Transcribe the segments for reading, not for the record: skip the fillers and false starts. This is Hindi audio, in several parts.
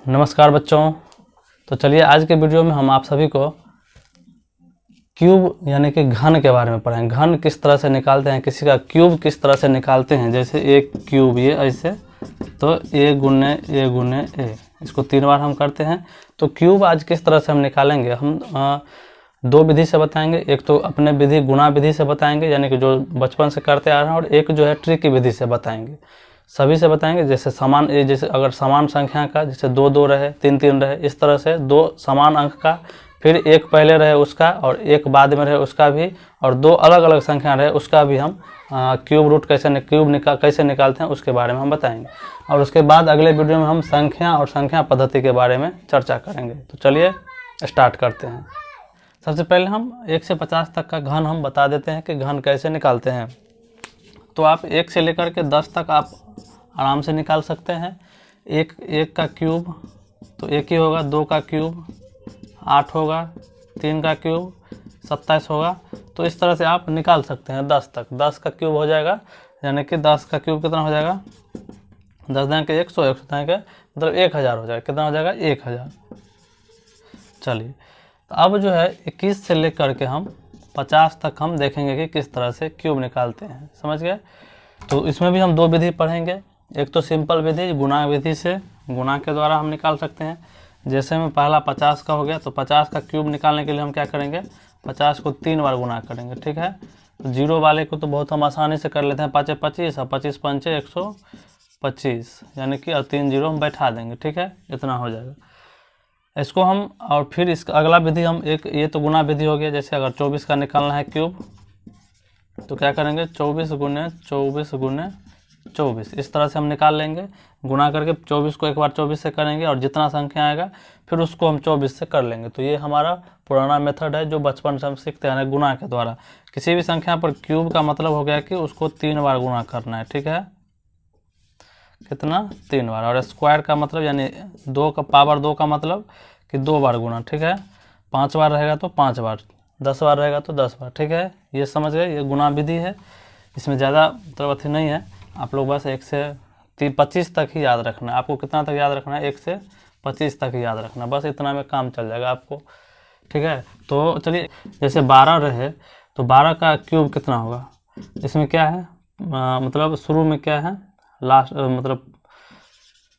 नमस्कार बच्चों। तो चलिए आज के वीडियो में हम आप सभी को क्यूब यानी कि घन के बारे में पढ़ाएंगे। घन किस तरह से निकालते हैं, किसी का क्यूब किस तरह से निकालते हैं। जैसे एक क्यूब ये ऐसे, तो ए गुने ए, इसको 3 बार हम करते हैं। तो क्यूब आज किस तरह से हम निकालेंगे, हम 2 विधि से बताएंगे। एक तो अपने विधि गुणा विधि से बताएंगे, यानी कि जो बचपन से करते आ रहे हैं, और एक जो है ट्रिक की विधि से बताएंगे। सभी से बताएंगे। जैसे समान, जैसे अगर समान संख्या का, जैसे 2 2 रहे, 3 3 रहे, इस तरह से 2 समान अंक का, फिर एक पहले रहे उसका और एक बाद में रहे उसका भी, और 2 अलग अलग संख्या रहे उसका भी हम क्यूब रूट कैसे निकालते हैं उसके बारे में हम बताएंगे। और उसके बाद अगले वीडियो में हम संख्या और संख्या पद्धति के बारे में चर्चा करेंगे। तो चलिए स्टार्ट करते हैं। सबसे पहले हम 1 से 50 तक का घन हम बता देते हैं कि घन कैसे निकालते हैं। तो आप 1 से लेकर के 10 तक आप आराम से निकाल सकते हैं। एक का क्यूब तो 1 ही होगा, 2 का क्यूब 8 होगा, 3 का क्यूब 27 होगा। तो इस तरह से आप निकाल सकते हैं 10 तक। 10 का क्यूब हो जाएगा, यानी कि 10 का क्यूब कितना हो जाएगा, 10 दाएँ के 100, 100 दाएँ के मतलब 1000 हो जाएगा। कितना हो जाएगा, 1000। चलिए, तो अब जो है 21 से लेकर के हम 50 तक हम देखेंगे कि किस तरह से क्यूब निकालते हैं। समझ गए। तो इसमें भी हम 2 विधि पढ़ेंगे। एक तो सिंपल विधि गुणा विधि से, गुणा के द्वारा हम निकाल सकते हैं। जैसे में पहला 50 का हो गया, तो 50 का क्यूब निकालने के लिए हम क्या करेंगे, 50 को 3 बार गुणा करेंगे। ठीक है। तो 0 वाले को तो बहुत हम आसानी से कर लेते हैं, 5 25 और 25 5 125, यानी कि और 3 0 हम बैठा देंगे। ठीक है, इतना हो जाएगा। इसको हम, और फिर इसका अगला विधि हम एक, ये तो गुणा विधि हो गया। जैसे अगर 24 का निकालना है क्यूब, तो क्या करेंगे, 24 गुने 24, इस तरह से हम निकाल लेंगे। गुणा करके 24 को एक बार 24 से करेंगे, और जितना संख्या आएगा फिर उसको हम 24 से कर लेंगे। तो ये हमारा पुराना मेथड है जो बचपन से हम सीखते हैं गुणा के द्वारा। किसी भी संख्या पर क्यूब का मतलब हो गया कि उसको 3 बार गुणा करना है। ठीक है, कितना, 3 बार। और स्क्वायर का मतलब यानी 2 का पावर 2 का मतलब कि 2 बार गुणा। ठीक है, 5 बार रहेगा तो 5 बार, 10 बार रहेगा तो 10 बार। ठीक है, ये समझ गए। ये गुणा विधि है, इसमें ज़्यादा मतलब अथी नहीं है। आप लोग बस 1 से 25 तक ही याद रखना है। आपको कितना तक याद रखना है, 1 से 25 तक ही याद रखना, बस इतना में काम चल जाएगा आपको। ठीक है। तो चलिए, जैसे 12 रहे तो 12 का क्यूब कितना होगा। इसमें क्या है, मतलब शुरू में क्या है, लास्ट मतलब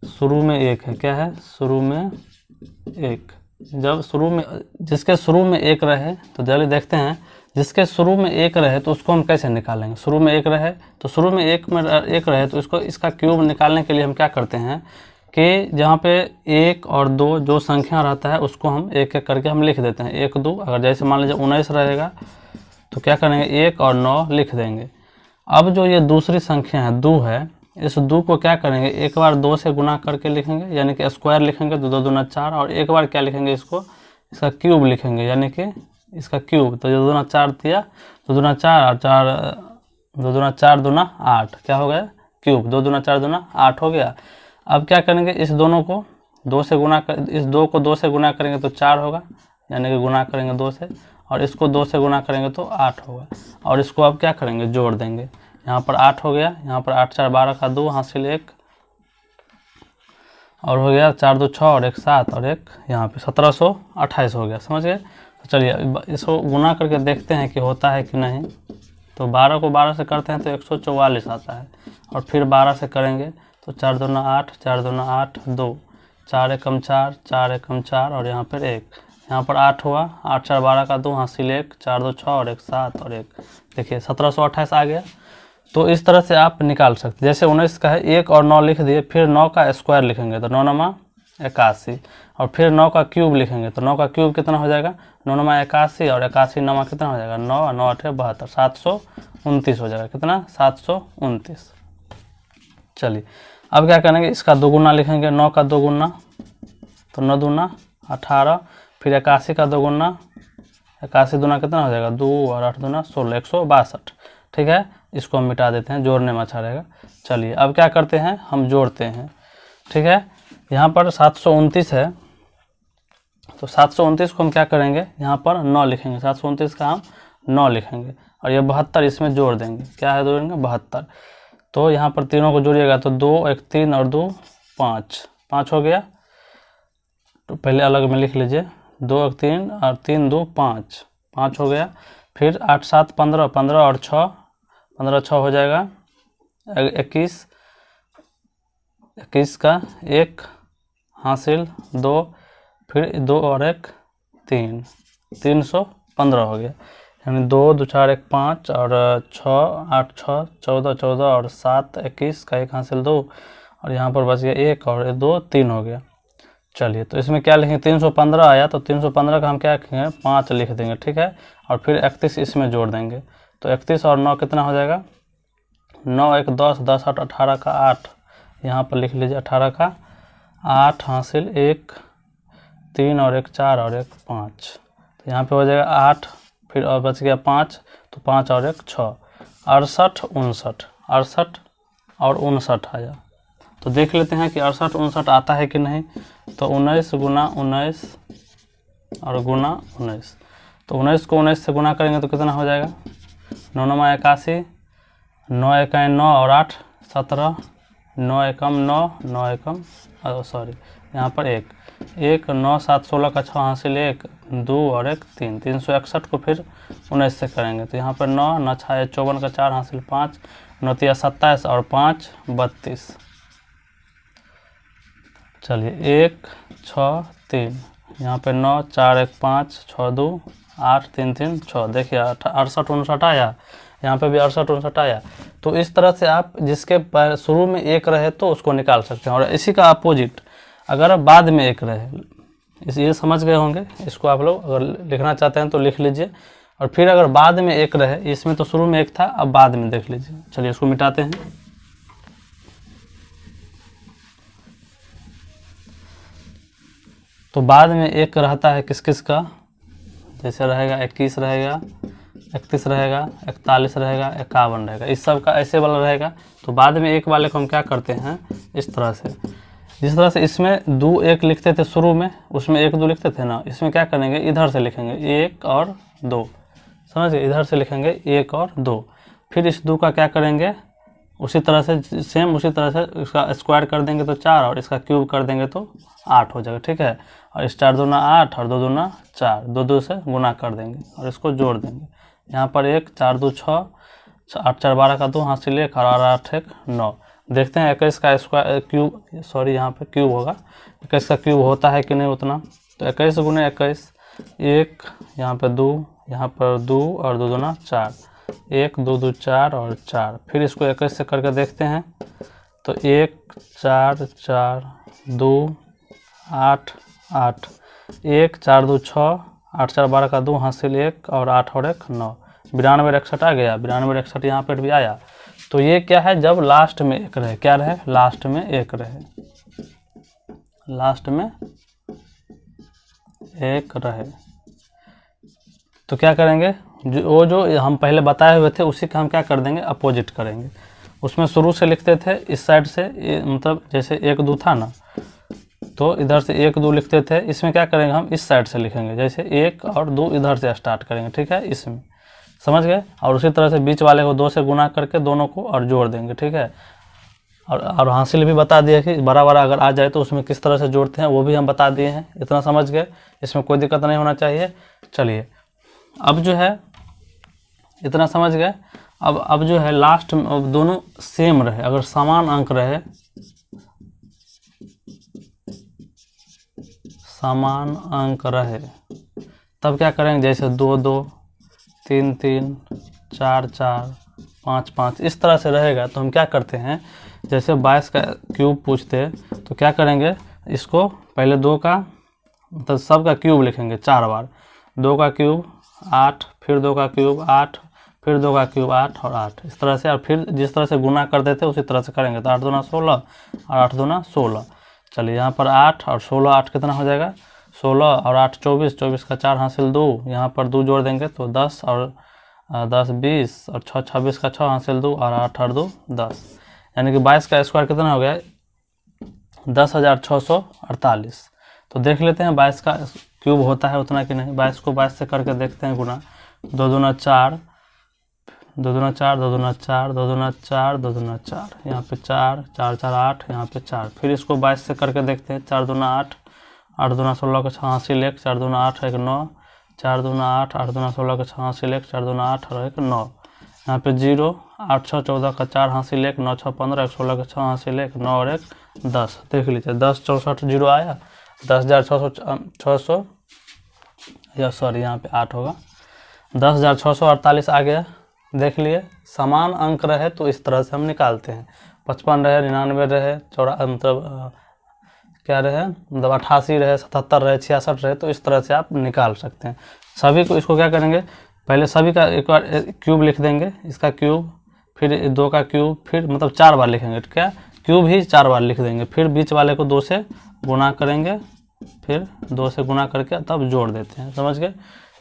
शुरू में 1 है। क्या है, शुरू में 1। जब शुरू में, जिसके शुरू में 1 रहे, तो जल्दी देखते हैं, जिसके शुरू में 1 रहे तो उसको हम कैसे निकालेंगे। शुरू में 1 रहे तो शुरू में 1 रहे तो इसको, इसका क्यूब निकालने के लिए हम क्या करते हैं कि जहाँ पे 1 और 2 जो संख्या रहता है उसको हम एक एक करके हम लिख देते हैं। 1 2, अगर जैसे मान लीजिए 19 रहेगा तो क्या करेंगे, 1 और 9 लिख देंगे। अब जो ये दूसरी संख्या है 2 है, इस 2 को क्या करेंगे, एक बार 2 से गुना करके लिखेंगे, यानी कि स्क्वायर लिखेंगे, तो 2 दूना 4, और एक बार क्या लिखेंगे, इसको, इसका क्यूब लिखेंगे, यानी कि इसका क्यूब। तो 2 दूना 4 दिया, 2 दूना 4 और 4, 2 दूना 4 दूना 8, क्या हो गया, क्यूब। 2 दूना 4 दूना 8 हो गया। अब क्या करेंगे, इस दोनों को 2 से गुना कर, इस 2 को 2 से गुना करेंगे तो 4 होगा, यानी कि गुना करेंगे 2 से, और इसको 2 से गुना करेंगे तो 8 होगा। और इसको अब क्या करेंगे, जोड़ देंगे। यहाँ पर 8 हो गया, यहाँ पर 8 4 12 का 2 हासिल 1, और हो गया 4 2 6 और 1 7, और एक यहाँ पे 1728 हो गया। समझ गए। तो चलिए इसको गुना करके देखते हैं कि होता है कि नहीं। तो 12 को 12 से करते हैं तो 144 आता है, और फिर 12 से करेंगे तो 4 दूना 8, 4 दूना 8 2, 4 एकम 4, 4 एकम 4, और यहाँ पर 1, यहाँ पर 8 हुआ, 8 4 12 का 2 हासिल 1, 4 2 6 और 1 7, और 1, देखिए 1728 आ गया। तो इस तरह से आप निकाल सकते हैं। जैसे 19 का है, 1 और 9 लिख दिए, फिर 9 का स्क्वायर लिखेंगे तो 9 9 81, और फिर 9 का क्यूब लिखेंगे तो 9 का क्यूब कितना हो जाएगा, 9 9 81, और 81 9 कितना हो जाएगा, 9 9 8 72, 729 हो जाएगा। कितना, 729। चलिए अब क्या करेंगे, इसका दोगुना लिखेंगे, 9 का दोगुना तो 9 दूना 18, फिर 81 का दोगुना, 81 दूना कितना हो जाएगा, 2 और 8 दूना 16, 162। ठीक है, इसको हम मिटा देते हैं, जोड़ने में अच्छा रहेगा। चलिए अब क्या करते हैं, हम जोड़ते हैं। ठीक है, यहाँ पर 729 है, तो 729 को हम क्या करेंगे, यहाँ पर 9 लिखेंगे, 729 का हम 9 लिखेंगे, और ये 72 इसमें जोड़ देंगे। क्या है, जोड़ेंगे 72। तो यहाँ पर तीनों को जोड़िएगा तो 2 1 3 और 2 5, 5 हो गया। तो पहले अलग में लिख लीजिए, 2 1 3 और 3 2 5, 5 हो गया। फिर 8 7 15, 15 और 6, 15 6 हो जाएगा 21, 21 का 1 हासिल 2, फिर 2 और 1 3, 315 हो गया। यानी 2 2 4 1 5 और 6 8 6 14 14 और 7 21 का 1 हासिल 2, और यहाँ पर बच गया 1 और 2 3 हो गया। चलिए, तो इसमें क्या लिखेंगे, 315 आया तो 315 का हम क्या लिखेंगे, 5 लिख देंगे, ठीक है। और फिर 31 इसमें जोड़ देंगे, तो 31 और 9 कितना हो जाएगा, 9 1 10, 10 8 18 का 8, यहाँ पर लिख लीजिए 18 का 8 हासिल 1 3 और 1 4 और 1 5, तो यहाँ पे हो जाएगा 8, फिर और बच गया 5, तो 5 और 1 6, 68 59, 68 और 59 आया। तो देख लेते हैं कि 68 59 आता है कि नहीं। तो 19 गुना 19 और गुना 19, तो 19 को 19 से गुना करेंगे तो कितना हो जाएगा, 9 9 81, 9 1 9 और 8 17, 9 एकम 9, 9 एकम सॉरी यहाँ पर 1 1 9 7 16 का 6 हासिल 1 2 और 1 3, 361 को फिर 19 से करेंगे, तो यहाँ पर 9 9 6 54 का 4 हासिल 5, 9 3 27 और 5 32। चलिए 1 6 3, यहाँ पे 9 4 1 5 6 2 8 3 3 6, देखिए 68 59 आया, यहाँ पे भी 68 59 आया। तो इस तरह से आप जिसके शुरू में 1 रहे तो उसको निकाल सकते हैं, और इसी का अपोजिट अगर बाद में 1 रहे, ये समझ गए होंगे। इसको आप लोग अगर लिखना चाहते हैं तो लिख लीजिए, और फिर अगर बाद में 1 रहे, इसमें तो शुरू में 1 था, अब बाद में देख लीजिए। चलिए इसको मिटाते हैं। तो बाद में 1 रहता है किस किस का, जैसे रहेगा 21 रहेगा, 31 रहेगा, 41 रहेगा, 51 रहेगा, इस सब का ऐसे वाला रहेगा। तो बाद में 1 वाले को हम क्या करते हैं, इस तरह से, जिस तरह से इसमें 2 1 लिखते थे शुरू में, उसमें 1 2 लिखते थे ना, इसमें क्या करेंगे, इधर से लिखेंगे 1 और 2, समझिए, इधर से लिखेंगे 1 और 2, फिर इस 2 का क्या करेंगे, उसी तरह से सेम उसी तरह से इसका स्क्वायर कर देंगे तो 4, और इसका क्यूब कर देंगे तो 8 हो जाएगा, ठीक है। और इस 4 दूना 8 और 2 दूना 4, 2 2 से गुना कर देंगे और इसको जोड़ देंगे। यहाँ पर 1 4 2 6, 8 4 12 का 2 हासिल 1 और 8 1 9। देखते हैं 21 का स्क्वायर क्यूब, सॉरी यहाँ पे क्यूब होगा, 21 का क्यूब होता है कि नहीं उतना। तो 21 गुने 21, 1 यहाँ पे 2, यहाँ पर 2 और 2 दूना 4, 1 2 2 4 और 4, फिर इसको 21 से करके देखते हैं। तो 1 4 4 2 8 8, 1 4 2 6, 8 4 12 का 2 हासिल 1 और 8 और 1 9, 92 61 आ गया, 92 61 यहाँ पर भी आया। तो ये क्या है, जब लास्ट में 1 रहे, क्या रहे, लास्ट में 1 रहे, लास्ट में 1 रहे। तो क्या करेंगे, जो हम पहले बताए हुए थे उसी का हम क्या कर देंगे, अपोजिट करेंगे। उसमें शुरू से लिखते थे इस साइड से, मतलब जैसे 1 2 था ना, तो इधर से 1 2 लिखते थे, इसमें क्या करेंगे, हम इस साइड से लिखेंगे, जैसे 1 और 2 इधर से स्टार्ट करेंगे, ठीक है, इसमें, समझ गए। और उसी तरह से बीच वाले को 2 से गुना करके दोनों को और जोड़ देंगे, ठीक है। और हासिल भी बता दिया कि बड़ा बड़ा अगर आ जाए तो उसमें किस तरह से जोड़ते हैं, वो भी हम बता दिए हैं। इतना समझ गए, इसमें कोई दिक्कत नहीं होना चाहिए। चलिए अब जो है इतना समझ गए। अब जो है लास्ट में, अब दोनों सेम रहे, अगर समान अंक रहे, समान अंक रहे, तब क्या करेंगे, जैसे 2 2 3 3 4 4 5 5 इस तरह से रहेगा। तो हम क्या करते हैं, जैसे 22 का क्यूब पूछते तो क्या करेंगे, इसको पहले 2 का मतलब सब का क्यूब लिखेंगे 4 बार, 2 का क्यूब 8, फिर 2 का क्यूब 8, फिर 2 का क्यूब 8 और 8, इस तरह से। और फिर जिस तरह से गुना कर देते उसी तरह से करेंगे। तो 8 दूना 16 और 8 दूना 16। चलिए यहाँ पर 8 और 16, 8 कितना हो जाएगा, 16 और 8 24, 24 का 4 हासिल 2, यहाँ पर 2 जोड़ देंगे तो 10 और 10 20 और 6 26 का 6 हासिल 2 और 8 और 2 10, यानी कि 22 का स्क्वायर कितना हो गया, 10,648। तो देख लेते हैं 22 का क्यूब होता है उतना कि नहीं। 22 को 22 से करके देखते हैं गुना, 2 दूना 4, 2 दूना 4, 2 दूना 4, 2 दूना 4, 2 दूना 4, यहाँ पे 4 4 4 8, यहाँ पे 4, फिर इसको 22 से करके देखते हैं, 4 दूना 8 8 दूना 16 का 6 हासिल 1, 4 दूना 8 1 9, 4 दूना 8, 8 दूना 16 का 6 हासिल 1, 4 दूना 8 और 1 9। यहाँ पे 0, 8 6 14 का 4 हासिल 1, 9 6 15, 1 16 का 6 हासिल 1, 9 और 1 10। देख लीजिए 10 64 0 आया, 10,600 या सॉरी यहाँ पे 8 होगा, 10,648 आ गया। देख लिए समान अंक रहे तो इस तरह से हम निकालते हैं। 55 रहे, 99 रहे, मतलब क्या रहे, मतलब 88 रहे, 77 रहे, 66 रहे, तो इस तरह से आप निकाल सकते हैं। सभी को इसको क्या करेंगे, पहले सभी का एक बार क्यूब लिख देंगे, इसका क्यूब, फिर 2 का क्यूब, फिर मतलब 4 बार लिखेंगे, क्या क्यूब ही 4 बार लिख देंगे, फिर बीच वाले को 2 से गुना करेंगे, फिर 2 से गुना करके तब जोड़ देते हैं। समझ गए,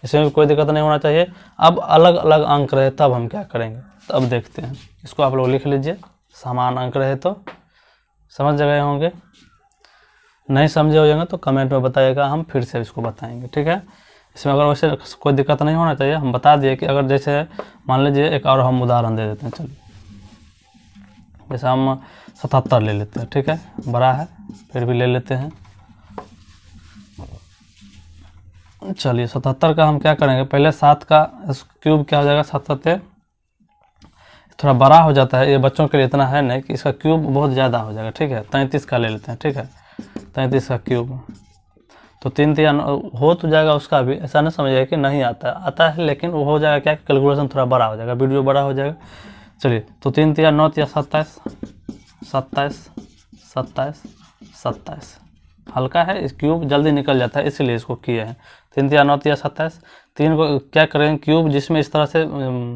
इसमें भी कोई दिक्कत नहीं होना चाहिए। अब अलग अलग अंक रहे तब हम क्या करेंगे, तब देखते हैं। इसको आप लोग लिख लीजिए, समान अंक रहे तो समझ गए होंगे, नहीं समझे हो जाएंगे तो कमेंट में बताइएगा, हम फिर से इसको बताएंगे। ठीक है, इसमें अगर वैसे कोई दिक्कत नहीं होना चाहिए, हम बता दिए कि अगर जैसे मान लीजिए एक और हम उदाहरण दे देते हैं। चलिए जैसे हम 77 ले लेते हैं, ठीक है, बड़ा है फिर भी ले लेते हैं। चलिए 77 का हम क्या करेंगे, पहले 7 का क्यूब क्या हो जाएगा, 77 थोड़ा बड़ा हो जाता है, ये बच्चों के लिए इतना है नहीं कि इसका क्यूब बहुत ज़्यादा हो जाएगा। ठीक है, 33 का ले लेते हैं। ठीक है, 33 का क्यूब तो 3 3 हो तो जाएगा, उसका भी ऐसा नहीं समझिएगा कि नहीं आता है, आता है, लेकिन वो हो जाएगा क्या, कैलकुलेशन थोड़ा बड़ा हो जाएगा, वीडियो बड़ा हो जाएगा। चलिए तो 3 3 9 3 27, 27 27 27 हल्का है, इस क्यूब जल्दी निकल जाता है, इसीलिए इसको किए हैं। 3 3 9 3 27, 3 को क्या करेंगे क्यूब, जिसमें इस तरह से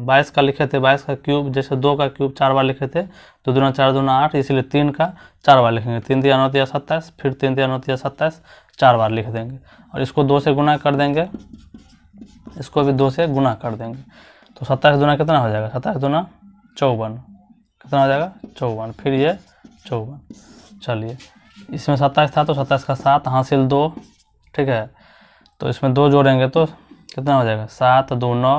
22 का लिखे थे, 22 का क्यूब, जैसे 2 का क्यूब 4 बार लिखे थे, 2 दूना 4 दूना 8, इसीलिए 3 का 4 बार लिखेंगे। 3 3 9 3 27, फिर 3 3 9 3 27 4 बार लिख देंगे, और इसको 2 से गुना कर देंगे, इसको भी 2 से गुना कर देंगे, तो 27 दूना कितना हो जाएगा, 27 दूना 54, कितना हो जाएगा 54, फिर ये 54। चलिए इसमें 27 था तो 27 का 7 हासिल 2, ठीक है, तो इसमें 2 जोड़ेंगे तो कितना हो जाएगा, 7 2 9,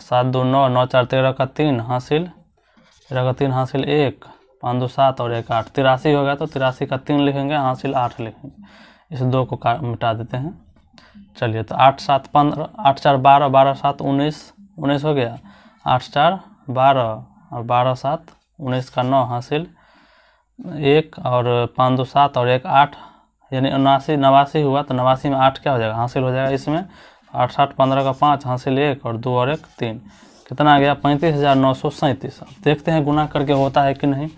7 2 9, 9 4 13 का 3 हासिल, 13 का 3 हासिल 1, 5 2 7 और 1 8, 83 हो गया, तो 83 का 3 लिखेंगे, हासिल 8 लिखेंगे, इस 2 को मिटा देते हैं। चलिए तो 8 7 15, 8 4 12, 12 7 19, 19 हो गया, 8 4 12 और 12 7 19 का 9 हासिल 1 और 5 2 7 और 1 8, यानी 89 हुआ, तो 89 में 8 क्या हो जाएगा, हासिल हो जाएगा। इसमें 8 7 15 का 5 हासिल 1 और 2 और 1 3, कितना आ गया 35,937। देखते हैं गुना करके होता है कि नहीं,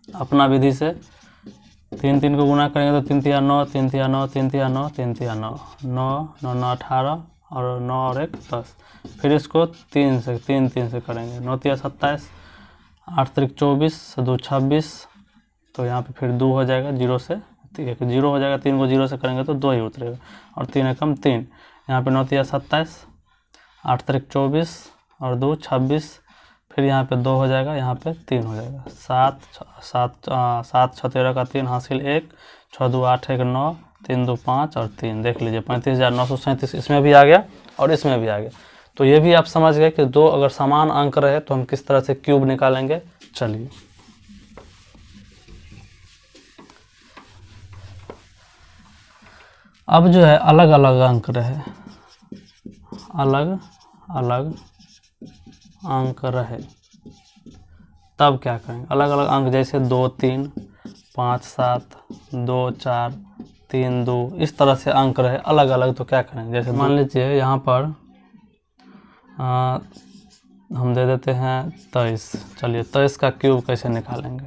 अपना विधि से 3 3 को गुना करेंगे तो 3 3 9, 3 3 9, 3 3 9, 3 3 9, 9 9 9 18 और 9 और 1 10, फिर इसको 3 से करेंगे, 9 3 27, 8 3 24, 2 26, तो यहाँ पे फिर 2 हो जाएगा, 0 से 0 हो जाएगा, 3 को 0 से करेंगे तो 2 ही उतरेगा, और 3 एकम 3, यहाँ पे 9 3 27, 8 3 24 और 2 26, फिर यहाँ पे 2 हो जाएगा, यहाँ पे 3 हो जाएगा, 7 6 13 का 3 हासिल 1, 6 2 8 1 9, 3 2 5 और 3, देख लीजिए 35,937 इसमें भी आ गया और इसमें भी आ गया। तो ये भी आप समझ गए कि 2 अगर समान अंक रहे तो हम किस तरह से क्यूब निकालेंगे। चलिए अब जो है अलग अलग अंक रहे, अलग अलग अंक रहे तब क्या करेंगे, अलग अलग अंक जैसे 2 3 5 7 2 4 3 2, इस तरह से अंक रहे अलग अलग, तो क्या करेंगे, जैसे मान लीजिए यहाँ पर हम दे देते हैं 23। चलिए 23 का क्यूब कैसे निकालेंगे,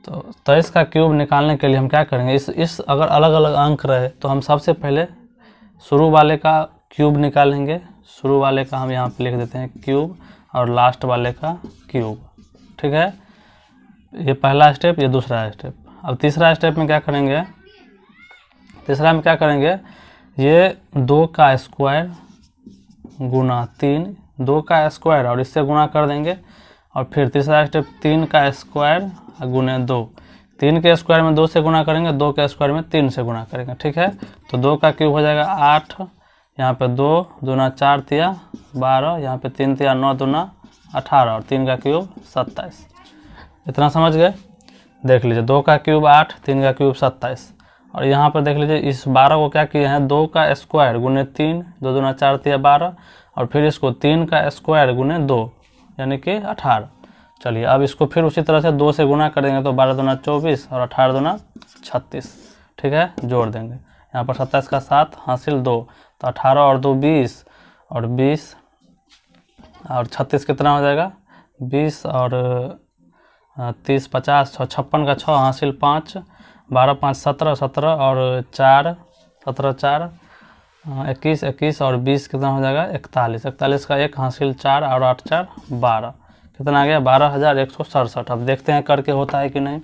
तो 23 का क्यूब निकालने के लिए हम क्या करेंगे, इस अगर अलग अलग अंक रहे तो हम सबसे पहले शुरू वाले का क्यूब निकालेंगे, शुरू वाले का हम यहाँ पे लिख देते हैं क्यूब और लास्ट वाले का क्यूब, ठीक है, ये पहला स्टेप, ये दूसरा स्टेप। अब तीसरा स्टेप में क्या करेंगे, तीसरा में क्या करेंगे, ये 2 का स्क्वायर गुना 3, 2 का स्क्वायर और इससे गुना कर देंगे, और फिर तीसरा स्टेप 3 का स्क्वायर गुने 2, 3 के स्क्वायर में 2 से गुना करेंगे, 2 के स्क्वायर में 3 से गुना करेंगे, ठीक है, तो 2 का क्यूब हो जाएगा 8, यहाँ पे 2 दूना 4 तिया 12, यहाँ पे 3 तिया 9 दूना 18 और 3 का क्यूब 27। इतना समझ गए, देख लीजिए 2 का क्यूब 8, 3 का क्यूब 27, और यहाँ पर देख लीजिए इस 12 को क्या किए हैं, 2 का स्क्वायर गुने 3, 2 दूना 4 तिया 12, और फिर इसको 3 का स्क्वायर गुने 2 यानी कि 18। चलिए अब इसको फिर उसी तरह से 2 से गुना कर देंगे तो 12 दूना 24 और 18 दूना 36। ठीक है, जोड़ देंगे। यहाँ पर 27 का 7 हासिल 2, तो 18 और 2 20, और 20 और 36 कितना हो जाएगा, 20 और 30 50, 56 का 6 हासिल 5, 12 5 17, 17 और 4 17 4 21, 21 और 20 कितना हो जाएगा, 41, 41 का 1 हासिल 4 और 8 4 12, कितना आ गया 12,167। अब देखते हैं करके होता है कि नहीं।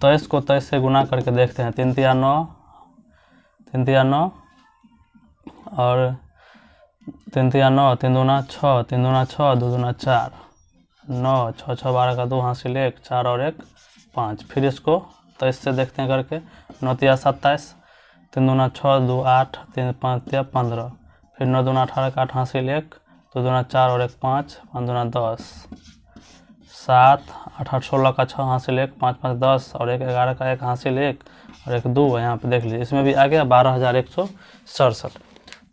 23 को 23 से गुना करके देखते हैं, 3 तिया 9, 3 तिया 9 और 3 तिया 9, 3 दूना 6, 3 दूना 6, 2 दूना 4, 9 6 6 12 का 2 हासिल 1, 4 और 1 5। फिर इसको 23 से देखते हैं करके, 9 तिया 27, 3 दूना 6, 2 8, 3 5 तिया 15, फिर 9 दूना 18 का 8 हासिल 1, 2 दूना 4 और 1 5, 5 दूना 10, 7 8 8 16 का 6 हासिल 1, 5 5 10 और 1 11 का 1 हासिल 1 और 1 2। यहाँ पे देख लीजिए इसमें भी आ गया 12,167।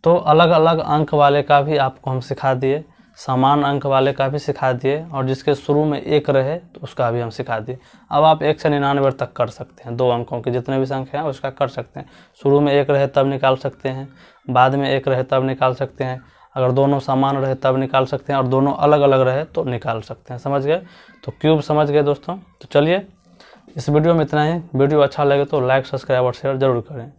तो अलग अलग अंक वाले का भी आपको हम सिखा दिए, समान अंक वाले का भी सिखा दिए, और जिसके शुरू में 1 रहे तो उसका भी हम सिखा दिए। अब आप 1 से 99 तक कर सकते हैं, 2 अंकों की जितने भी संख्या हैं उसका कर सकते हैं। शुरू में 1 रहे तब निकाल सकते हैं, बाद में 1 रहे तब निकाल सकते हैं, अगर दोनों समान रहे तब निकाल सकते हैं, और दोनों अलग अलग रहे तो निकाल सकते हैं। समझ गए? तो क्यूब समझ गए दोस्तों। तो चलिए इस वीडियो में इतना ही। वीडियो अच्छा लगे तो लाइक सब्सक्राइब और शेयर जरूर करें।